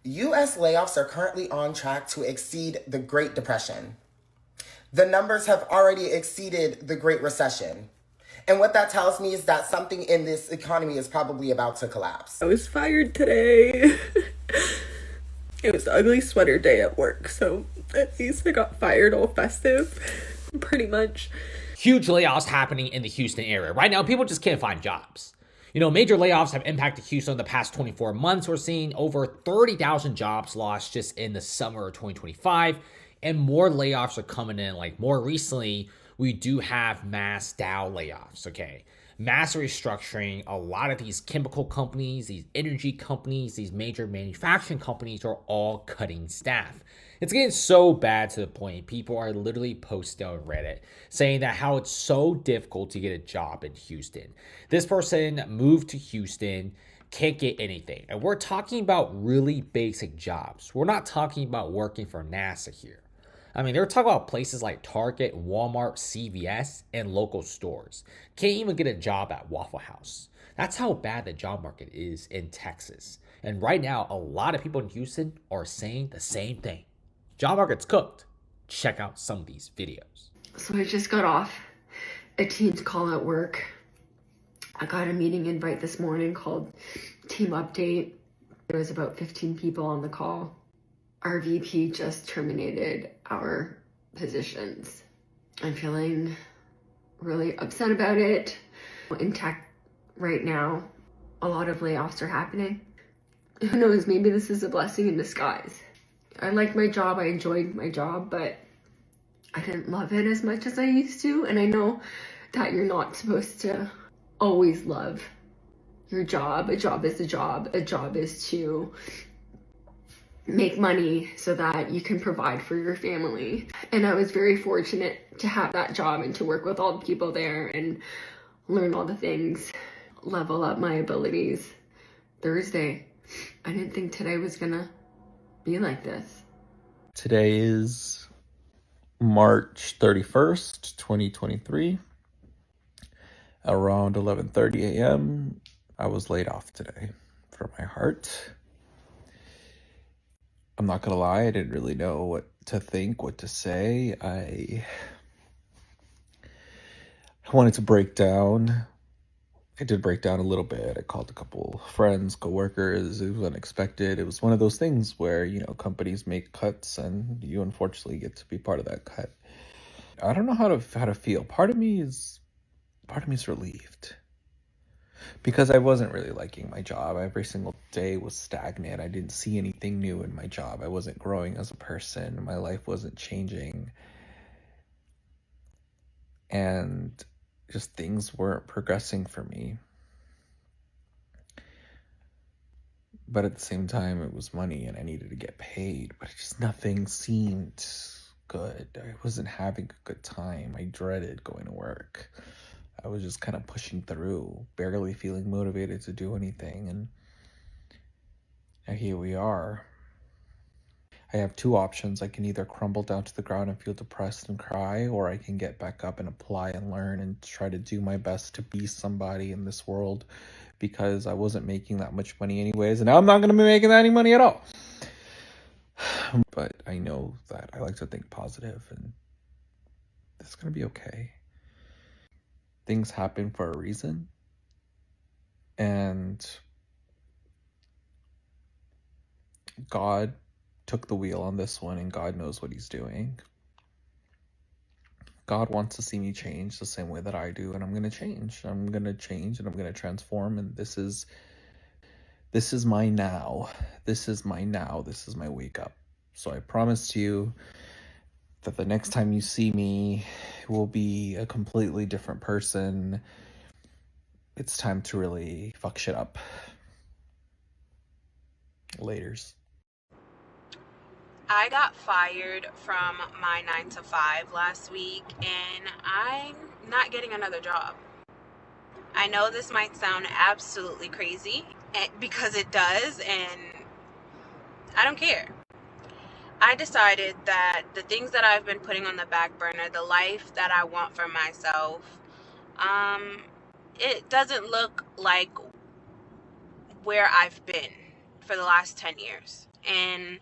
U.S. layoffs are currently on track to exceed the Great Depression. The numbers have already exceeded the Great Recession. And what that tells me is that something in this economy is probably about to collapse. I was fired today. It was the ugly sweater day at work, so at least I got fired all festive, pretty much. Huge layoffs happening in the Houston area. Right now, people just can't find jobs. Major layoffs have impacted Houston in the past 24 months. We're seeing over 30,000 jobs lost just in the summer of 2025, and more layoffs are coming in. Like more recently, we do have mass Dow layoffs, okay? Mass restructuring. A lot of these chemical companies, these energy companies, these major manufacturing companies are all cutting staff. It's getting so bad to the point people are literally posting on Reddit saying that how it's so difficult to get a job in Houston. This person moved to Houston, can't get anything. And we're talking about really basic jobs. We're not talking about working for NASA here. They're talking about places like Target, Walmart, CVS, and local stores. Can't even get a job at Waffle House. That's how bad the job market is in Texas. And right now, a lot of people in Houston are saying the same thing. Job market's cooked. Check out some of these videos. So I just got off a Teams call at work. I got a meeting invite this morning called Team Update. There was about 15 people on the call. Our VP just terminated our positions. I'm feeling really upset about it. In tech right now, a lot of layoffs are happening. Who knows, maybe this is a blessing in disguise. I liked my job, I enjoyed my job, but I didn't love it as much as I used to. And I know that you're not supposed to always love your job. A job is a job. A job is to make money so that you can provide for your family. And I was very fortunate to have that job and to work with all the people there and learn all the things, level up my abilities. Thursday, I didn't think today was gonna be like this. Today is March 31st, 2023. Around 11:30 a.m., I was laid off today from my heart. I'm not gonna lie, I didn't really know what to think, what to say. I wanted to break down. I did break down a little bit. I called a couple friends, coworkers. It was unexpected. It was one of those things where, companies make cuts and you unfortunately get to be part of that cut. I don't know how to feel. Part of me is relieved. Because I wasn't really liking my job. Every single day was stagnant. I didn't see anything new in my job. I wasn't growing as a person. My life wasn't changing. And just things weren't progressing for me. But at the same time, it was money and I needed to get paid. But just nothing seemed good. I wasn't having a good time. I dreaded going to work. I was just kind of pushing through, barely feeling motivated to do anything. And now here we are. I have two options. I can either crumble down to the ground and feel depressed and cry, or I can get back up and apply and learn and try to do my best to be somebody in this world, because I wasn't making that much money anyways. And now I'm not going to be making any money at all. But I know that I like to think positive and it's going to be okay. Things happen for a reason, and God took the wheel on this one, and God knows what he's doing. God wants to see me change the same way that I do, and I'm going to change. I'm going to change and I'm going to transform, and this is my now. This is my now. This is my wake up. So I promise you that the next time you see me, it will be a completely different person. It's time to really fuck shit up. Laters. I got fired from my 9 to 5 last week, and I'm not getting another job. I know this might sound absolutely crazy, because it does, and I don't care. I decided that the things that I've been putting on the back burner, the life that I want for myself, it doesn't look like where I've been for the last 10 years. And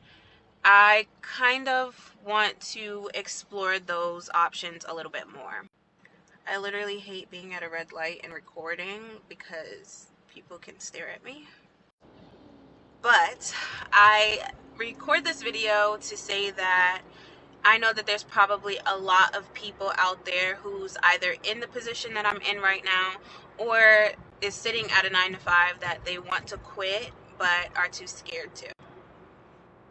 I kind of want to explore those options a little bit more. I literally hate being at a red light and recording because people can stare at me. But I record this video to say that I know that there's probably a lot of people out there who's either in the position that I'm in right now or is sitting at a 9-to-5 that they want to quit but are too scared to.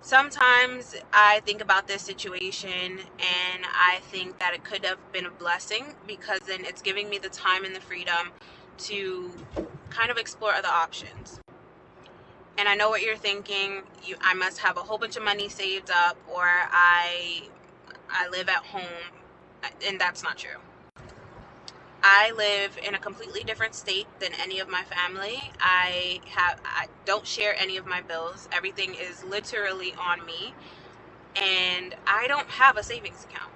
Sometimes I think about this situation and I think that it could have been a blessing, because then it's giving me the time and the freedom to kind of explore other options. And I know what you're thinking. I must have a whole bunch of money saved up, or I live at home, and that's not true. I live in a completely different state than any of my family. I don't share any of my bills. Everything is literally on me, and I don't have a savings account.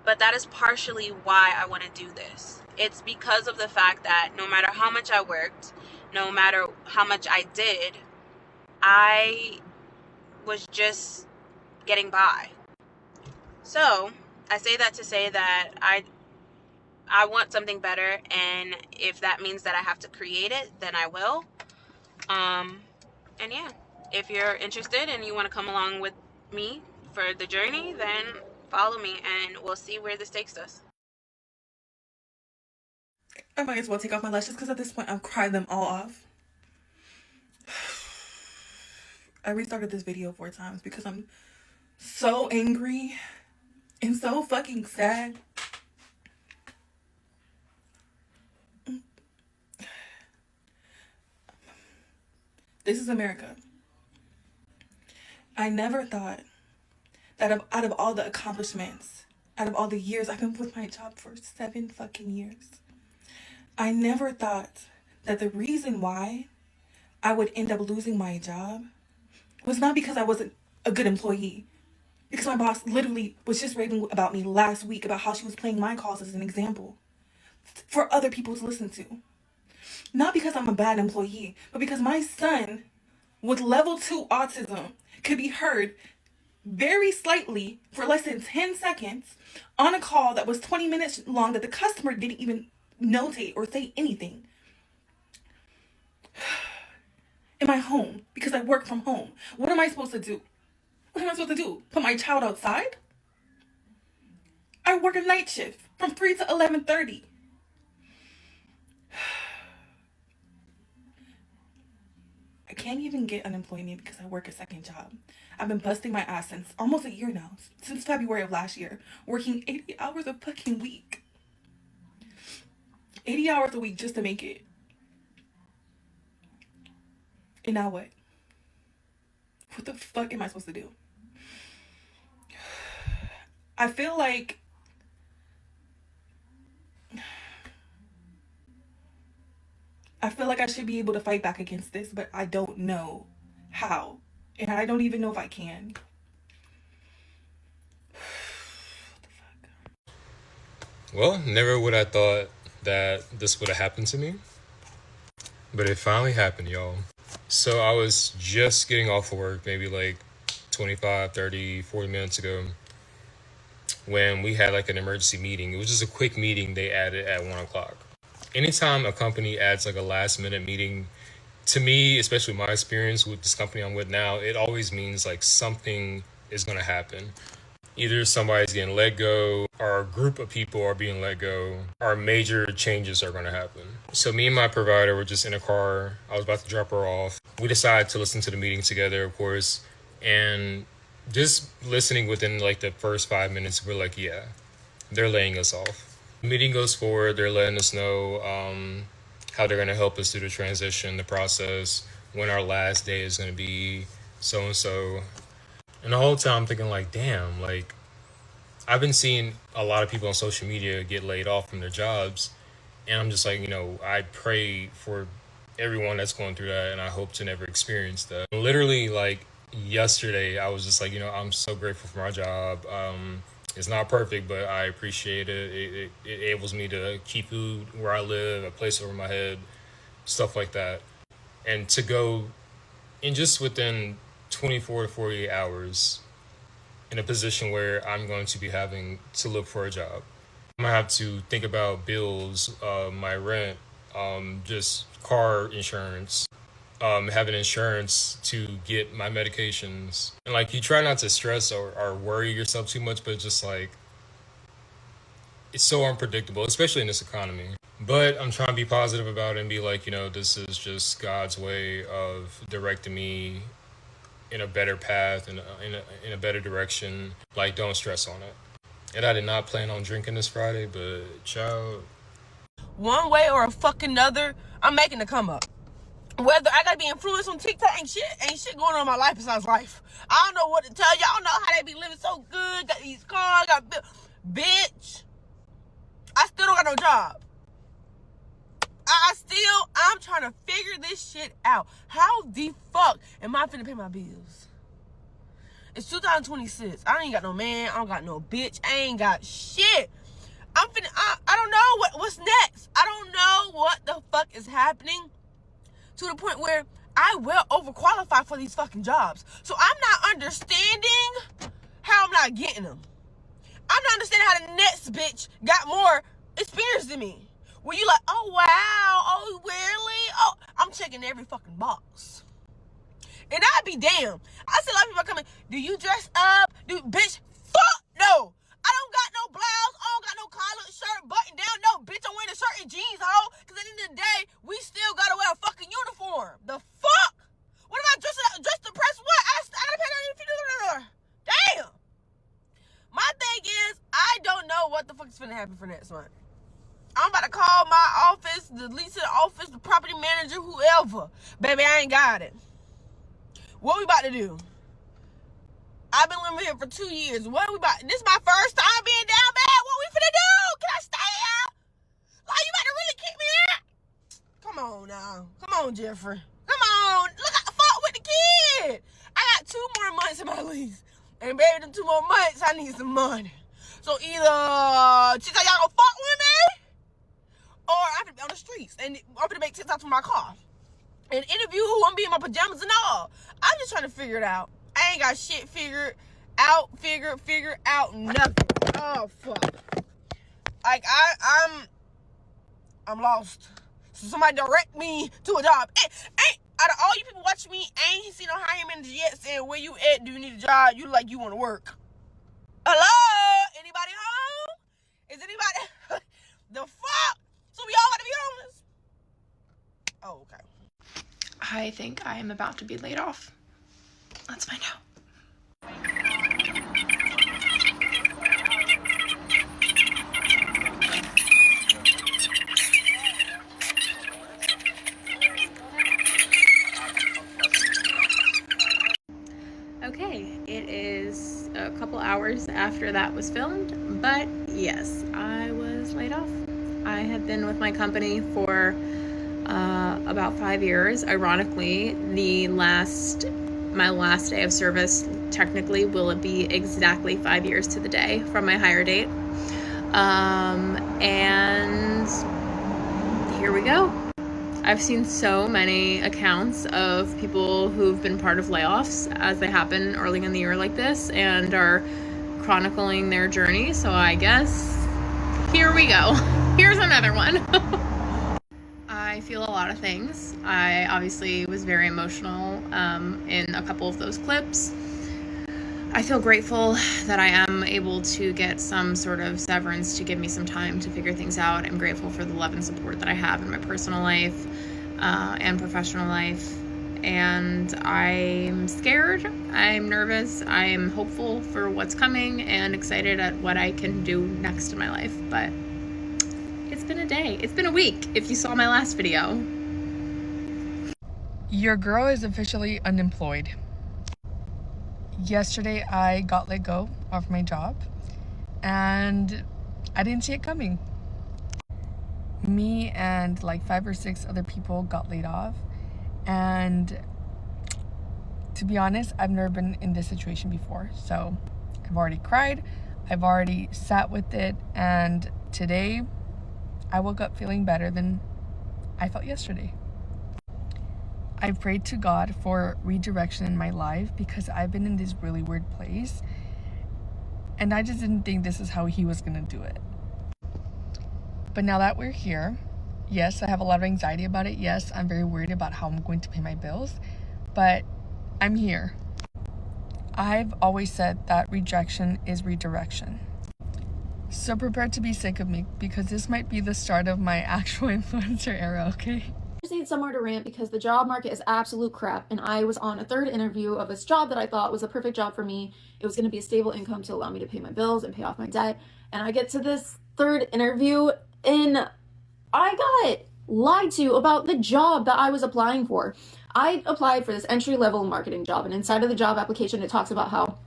But that is partially why I want to do this. It's because of the fact that no matter how much I worked, no matter how much I did, I was just getting by. So I say that to say that I want something better, and if that means that I have to create it, then I will. And yeah, if you're interested and you want to come along with me for the journey, then follow me and we'll see where this takes us. I might as well take off my lashes because at this point I've cried them all off. I restarted this video 4 times because I'm so angry and so fucking sad. This is America. I never thought that out of all the accomplishments, out of all the years, I've been with my job for 7 fucking years. I never thought that the reason why I would end up losing my job was not because I wasn't a good employee. Because my boss literally was just raving about me last week about how she was playing my calls as an example for other people to listen to. Not because I'm a bad employee, but because my son with level 2 autism could be heard very slightly for less than 10 seconds on a call that was 20 minutes long that the customer didn't even notate or say anything. In my home, because I work from home. What am I supposed to do? What am I supposed to do? Put my child outside? I work a night shift from 3 to 11:30. I can't even get unemployment because I work a second job. I've been busting my ass since almost a year now, since February of last year, working 80 hours a fucking week. 80 hours a week just to make it. And now what? What the fuck am I supposed to do? I feel like I should be able to fight back against this, but I don't know how. And I don't even know if I can. What the fuck? Well, never would I thought that this would have happened to me. But it finally happened, y'all. So I was just getting off of work, maybe like 25, 30, 40 minutes ago, when we had like an emergency meeting. It was just a quick meeting they added at 1 o'clock. Anytime a company adds like a last minute meeting, to me, especially my experience with this company I'm with now, it always means like something is going to happen. Either somebody's getting let go, or a group of people are being let go, or major changes are going to happen. So me and my provider were just in a car. I was about to drop her off. We decided to listen to the meeting together, of course. And just listening within like the first 5 minutes, we're like, yeah, they're laying us off. The meeting goes forward. They're letting us know how they're going to help us through the transition, the process, when our last day is going to be, so-and-so. And the whole time I'm thinking like, damn, like I've been seeing a lot of people on social media get laid off from their jobs. And I'm just like, I pray for everyone that's going through that, and I hope to never experience that. Literally, like yesterday, I was just like, I'm so grateful for my job. It's not perfect, but I appreciate it. It enables me to keep food where I live, a place over my head, stuff like that. And to go And just within 24 to 48 hours, in a position where I'm going to be having to look for a job. I'm gonna have to think about bills, my rent, just car insurance, having insurance to get my medications. And like, you try not to stress or worry yourself too much, but just like, it's so unpredictable, especially in this economy. But I'm trying to be positive about it and be like, this is just God's way of directing me in a better path and in a better direction. Like, don't stress on it. And I did not plan on drinking this Friday, but child. One way or a fucking another, I'm making a come up. Whether I gotta be influenced on TikTok, ain't shit going on in my life besides life. I don't know what to tell y'all. Know how they be living so good. Got these cars, bitch. I still don't got no job. I'm trying to figure this shit out. How the fuck am I finna pay my bills? It's 2026. I ain't got no man. I don't got no bitch. I ain't got shit. I don't know what's next. I don't know what the fuck is happening to the point where I well overqualify for these fucking jobs. So I'm not understanding how I'm not getting them. I'm not understanding how the next bitch got more experience than me. Where you like, oh wow, oh really? Oh, I'm checking every fucking box. And I'd be damned. I see a lot of people coming, do you dress up? Bitch, fuck no. I don't got no blouse. I don't got no collar, shirt, button down. No, bitch, I'm wearing a shirt and jeans, ho. Because at the end of the day, we still got to wear a fucking uniform. The fuck? What am I dressed to press what? I gotta pay that. Damn. My thing is, I don't know what the fuck is finna happen for next month. I'm about to call my office, the lease of the office, the property manager, whoever. Baby, I ain't got it. What we about to do? I've been living here for 2 years. What we about? This is my first time being down bad. What we finna do? Can I stay here? Like, you about to really kick me out? Come on now. Come on, Jeffrey. Come on. Look, I fought with the kid. I got 2 more months in my lease. And baby, them 2 more months, I need some money. So either y'all gonna fuck with me, or I'm gonna be on the streets and I'm gonna make TikToks from my car and interview who I'm be in my pajamas and all. I'm just trying to figure it out. I ain't got shit figure out nothing. Oh fuck. Like I'm lost. So somebody direct me to a job. Ain't out of all you people watching me, ain't you see no hiring manager yet saying where you at? Do you need a job? You like you want to work? Hello? Anybody home? Is anybody? The fuck? So we all got to be homeless? Oh, okay. I think I am about to be laid off. Let's find out. Okay, it is a couple hours after that was filmed, but yes, I was laid off. I have been with my company for about 5 years. Ironically, my last day of service technically will it be exactly 5 years to the day from my hire date. And here we go. I've seen so many accounts of people who've been part of layoffs as they happen early in the year like this and are chronicling their journey. So I guess here we go. Here's another one. I feel a lot of things. I obviously was very emotional in a couple of those clips. I feel grateful that I am able to get some sort of severance to give me some time to figure things out. I'm grateful for the love and support that I have in my personal life and professional life. And I'm scared, I'm nervous, I'm hopeful for what's coming and excited at what I can do next in my life. But it's been a day. It's been a week if you saw my last video. Your girl is officially unemployed. Yesterday I got let go of my job and I didn't see it coming. Me and like 5 or 6 other people got laid off, and to be honest, I've never been in this situation before. So I've already cried, I've already sat with it, and today I woke up feeling better than I felt yesterday. I prayed to God for redirection in my life because I've been in this really weird place. And I just didn't think this is how he was gonna do it. But now that we're here, yes, I have a lot of anxiety about it. Yes, I'm very worried about how I'm going to pay my bills. But I'm here. I've always said that rejection is redirection. So prepare to be sick of me because this might be the start of my actual influencer era, okay? I just need somewhere to rant because the job market is absolute crap, and I was on a third interview of this job that I thought was a perfect job for me. It was going to be a stable income to allow me to pay my bills and pay off my debt, and I get to this third interview and I got lied to about the job that I was applying for. I applied for this entry-level marketing job, and inside of the job application it talks about how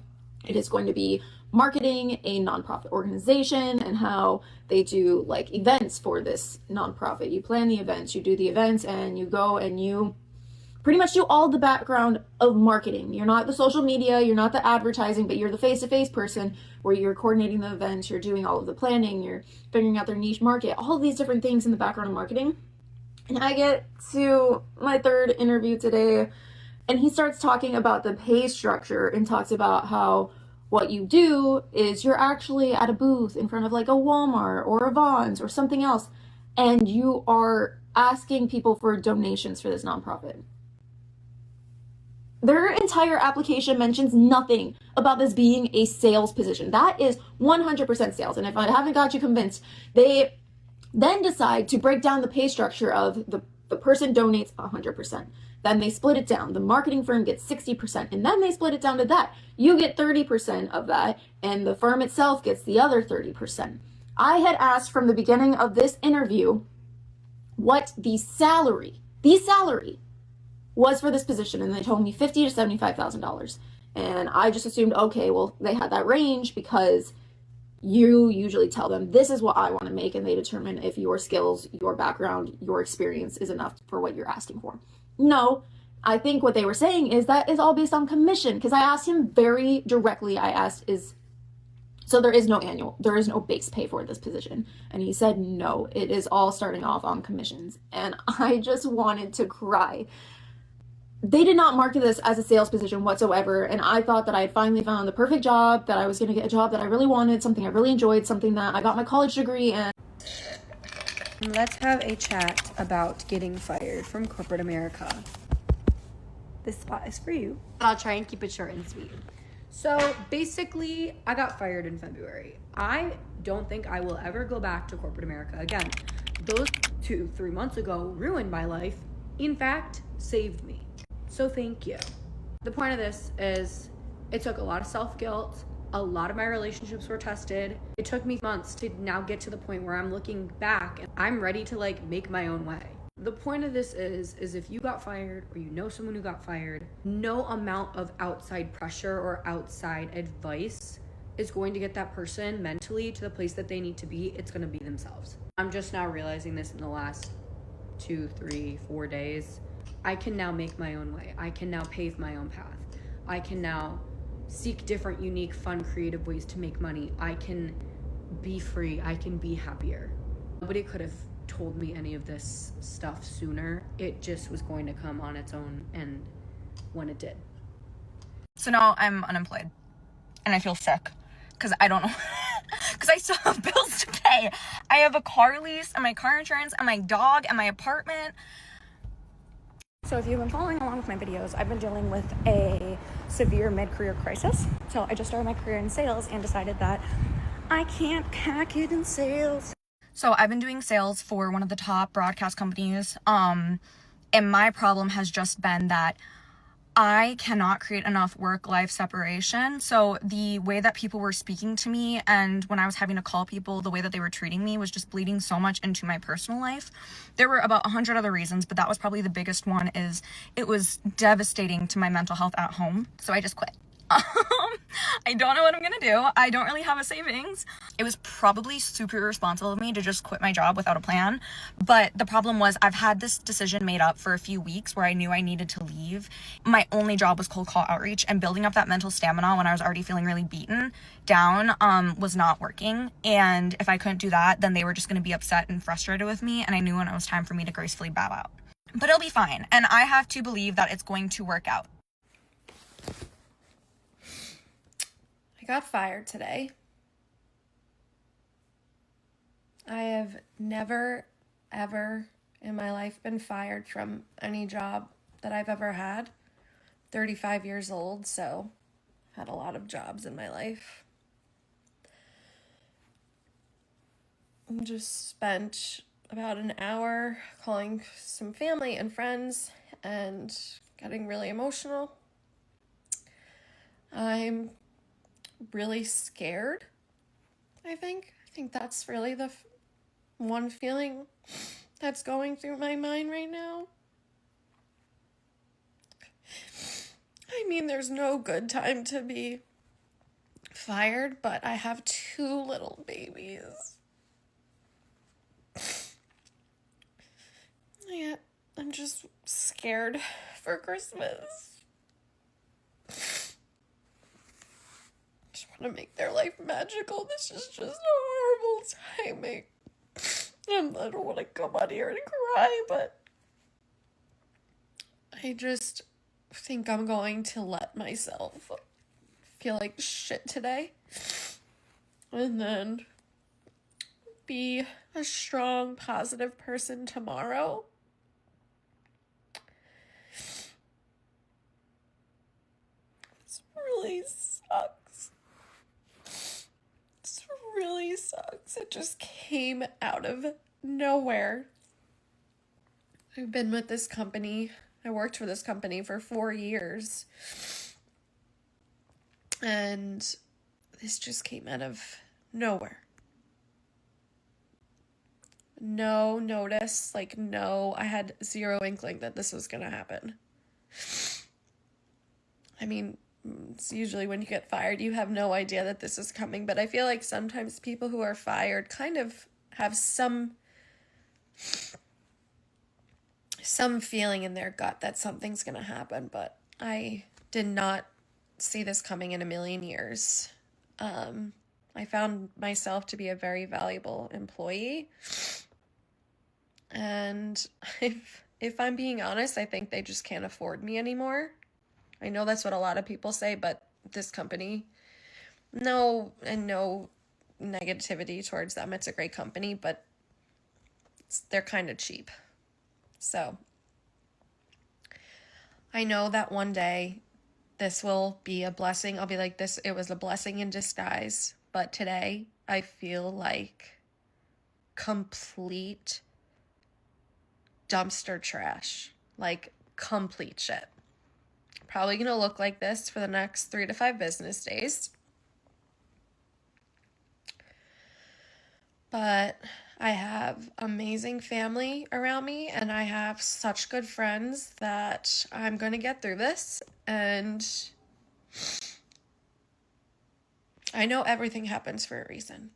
it is going to be marketing a nonprofit organization and how they do like events for this nonprofit. You plan the events, you do the events, and you go and you pretty much do all the background of marketing. You're not the social media, you're not the advertising, but you're the face-to-face person where you're coordinating the events, you're doing all of the planning, you're figuring out their niche market, all of these different things in the background of marketing. And I get to my third interview today, and he starts talking about the pay structure and talks about how what you do is you're actually at a booth in front of like a Walmart or a Vons or something else, and you are asking people for donations for this nonprofit. Their entire application mentions nothing about this being a sales position. That is 100% sales. And if I haven't got you convinced, they then decide to break down the pay structure of the person donates 100%. Then they split it down. The marketing firm gets 60%, and then they split it down to that. You get 30% of that, and the firm itself gets the other 30%. I had asked from the beginning of this interview what the salary was for this position, and they told me $50,000 to $75,000. And I just assumed, okay, well, they had that range because you usually tell them, this is what I want to make, and they determine if your skills, your background, your experience is enough for what you're asking for. No, I think what they were saying is that is all based on commission, because I asked him very directly, so there is no base pay for this position. And he said, no, it is all starting off on commissions. And I just wanted to cry. They did not market this as a sales position whatsoever, and I thought that I had finally found the perfect job, that I was going to get a job that I really wanted, something I really enjoyed, something that I got my college degree in. Let's have a chat about getting fired from corporate America. This spot is for you. I'll try and keep it short and sweet. So basically, I got fired in February. I don't think I will ever go back to corporate America again. Those 2-3 months ago ruined my life. In fact, saved me. So thank you. The point of this is it took a lot of self-guilt. A lot of my relationships were tested. It took me months to now get to the point where I'm looking back and I'm ready to like make my own way. The point of this is if you got fired or you know someone who got fired, no amount of outside pressure or outside advice is going to get that person mentally to the place that they need to be. It's going to be themselves. I'm just now realizing this in the last 2, 3, 4 days. I can now make my own way. I can now pave my own path. I can now seek different, unique, fun, creative ways to make money. I can be free. I can be happier. Nobody could have told me any of this stuff sooner. It just was going to come on its own, and when it did. So now I'm unemployed and I feel sick because I don't know, because I still have bills to pay. I have a car lease and my car insurance and my dog and my apartment. So if you've been following along with my videos, I've been dealing with a severe mid-career crisis. So I just started my career in sales and decided that I can't hack it in sales. So I've been doing sales for one of the top broadcast companies. And my problem has just been that I cannot create enough work-life separation. So the way that people were speaking to me and when I was having to call people, the way that they were treating me was just bleeding so much into my personal life. There were about 100 other reasons, but that was probably the biggest one. Is it was devastating to my mental health at home. So I just quit. I don't know what I'm gonna do. I don't really have a savings. It was probably super irresponsible of me to just quit my job without a plan. But the problem was I've had this decision made up for a few weeks where I knew I needed to leave. My only job was cold call outreach, and building up that mental stamina when I was already feeling really beaten down was not working. And if I couldn't do that, then they were just gonna be upset and frustrated with me. And I knew when it was time for me to gracefully bow out. but it'll be fine. And I have to believe that it's going to work out. I got fired today. I have never, ever in my life been fired from any job that I've ever had. 35 years old, so I've had a lot of jobs in my life. I just spent about an hour calling some family and friends and getting really emotional. I'm really scared, I think. I think that's really the one feeling that's going through my mind right now. I mean, there's no good time to be fired, but I have 2 little babies. Yeah, I'm just scared for Christmas. Just want to make their life magical. This is just horrible timing. I don't want to come out here and cry, but I just think I'm going to let myself feel like shit today and then be a strong, positive person tomorrow. This really sucks. This really sucks. It just came out of nowhere. I've been with this company. I worked for this company for 4 years. And this just came out of nowhere. No notice, I had zero inkling that this was going to happen. I mean, it's usually when you get fired, you have no idea that this is coming, but I feel like sometimes people who are fired kind of have some feeling in their gut that something's going to happen, but I did not see this coming in a million years. I found myself to be a very valuable employee. And if I'm being honest, I think they just can't afford me anymore. I know that's what a lot of people say, but this company, no negativity towards them. It's a great company, but they're kind of cheap. So I know that one day this will be a blessing. I'll be like, it was a blessing in disguise. But today I feel like complete dumpster trash, like complete shit. Probably gonna look like this for the next 3 to 5 business days. But I have amazing family around me and I have such good friends that I'm gonna get through this, and I know everything happens for a reason.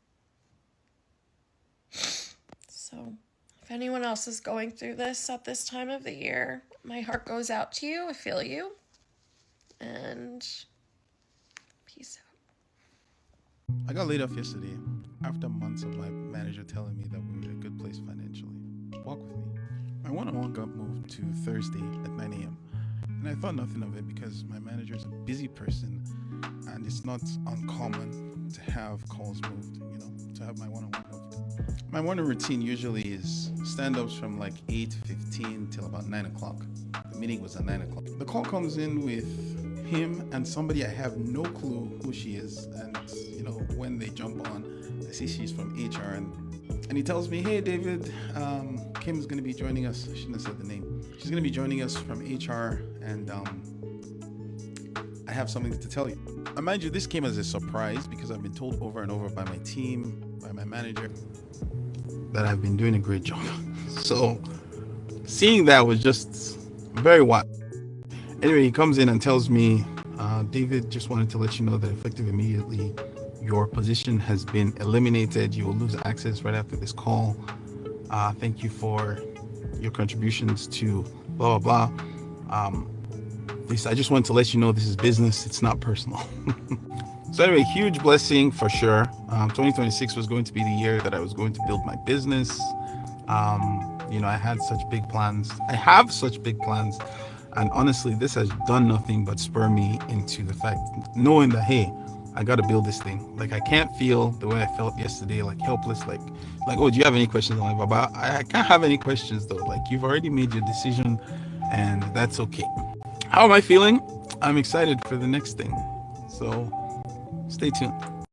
So if anyone else is going through this at this time of the year, my heart goes out to you. I feel you. And peace out. I got laid off yesterday after months of my manager telling me that we were in a good place financially. Walk with me. My one-on-one got moved to Thursday at 9 a.m. And I thought nothing of it because my manager is a busy person and it's not uncommon to have calls moved, to have my one-on-one moved. My morning routine usually is stand-ups from like 8:15 till about 9 o'clock. The meeting was at 9 o'clock. The call comes in with him and somebody I have no clue who she is, and when they jump on, I see she's from HR, and he tells me, "Hey David, Kim is going to be joining us." I shouldn't have said the name. She's going to be joining us from HR, and I have something to tell you. Mind you, this came as a surprise because I've been told over and over by my team, by my manager, that I've been doing a great job. So seeing that was just very wild. Anyway, he comes in and tells me, David, just wanted to let you know that effective immediately, your position has been eliminated. You will lose access right after this call. Thank you for your contributions to blah, blah, blah. I just wanted to let you know this is business. It's not personal. So anyway, huge blessing for sure. 2026 was going to be the year that I was going to build my business. You know, I had such big plans. I have such big plans. And honestly, this has done nothing but spur me into the fact, knowing that, hey, I got to build this thing. Like, I can't feel the way I felt yesterday, like helpless, like, oh, do you have any questions? I'm like, Baba, I can't have any questions though. Like, you've already made your decision and that's okay. How am I feeling? I'm excited for the next thing. So stay tuned.